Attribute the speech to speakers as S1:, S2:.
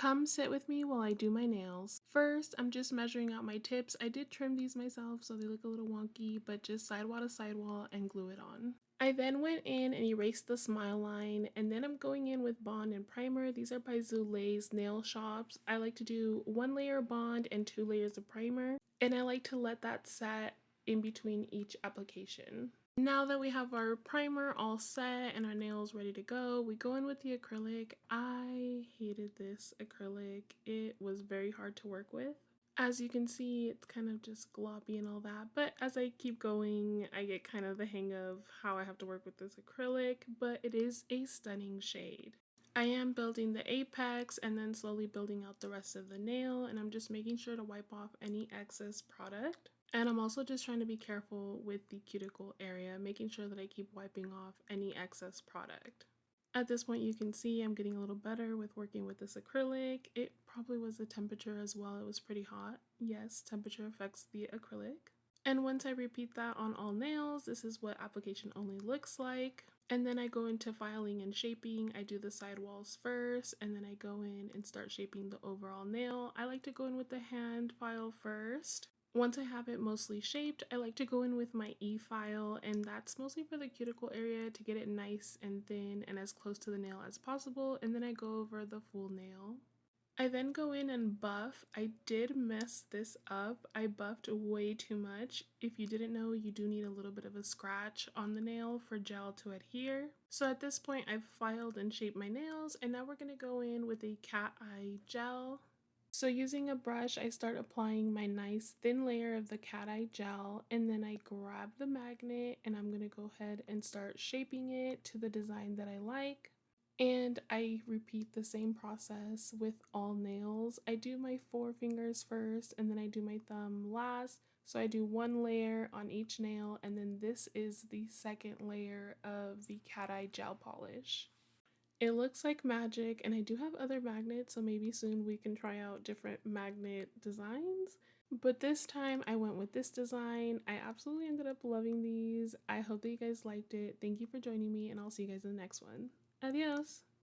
S1: Come sit with me while I do my nails. First, I'm just measuring out my tips. I did trim these myself so they look a little wonky, but just sidewall to sidewall and glue it on. I then went in and erased the smile line, and then I'm going in with bond and primer. These are by Zulay's Nail Shops. I like to do 1 layer bond and 2 layers of primer, and I like to let that set in between each application. Now that we have our primer all set and our nails ready to go, we go in with the acrylic. I hated this acrylic. It was very hard to work with. As you can see, it's kind of just gloppy and all that, but as I keep going, I get kind of the hang of how I have to work with this acrylic, but it is a stunning shade. I am building the apex and then slowly building out the rest of the nail, and I'm just making sure to wipe off any excess product. And I'm also just trying to be careful with the cuticle area, making sure that I keep wiping off any excess product. At this point you can see I'm getting a little better with working with this acrylic. It probably was the temperature as well, it was pretty hot. Yes, temperature affects the acrylic. And once I repeat that on all nails, this is what application only looks like. And then I go into filing and shaping. I do the side walls first, and then I go in and start shaping the overall nail. I like to go in with the hand file first. Once I have it mostly shaped, I like to go in with my e-file, and that's mostly for the cuticle area to get it nice and thin and as close to the nail as possible, and then I go over the full nail. I then go in and buff. I did mess this up. I buffed way too much. If you didn't know, you do need a little bit of a scratch on the nail for gel to adhere. So at this point, I've filed and shaped my nails, and now we're going to go in with a cat eye gel. So using a brush, I start applying my nice thin layer of the cat eye gel, and then I grab the magnet and I'm going to go ahead and start shaping it to the design that I like. And I repeat the same process with all nails. I do my 4 fingers first and then I do my thumb last. So I do 1 layer on each nail, and then this is the second layer of the cat eye gel polish. It looks like magic, and I do have other magnets, so maybe soon we can try out different magnet designs. But this time I went with this design. I absolutely ended up loving these. I hope that you guys liked it. Thank you for joining me, and I'll see you guys in the next one. Adios!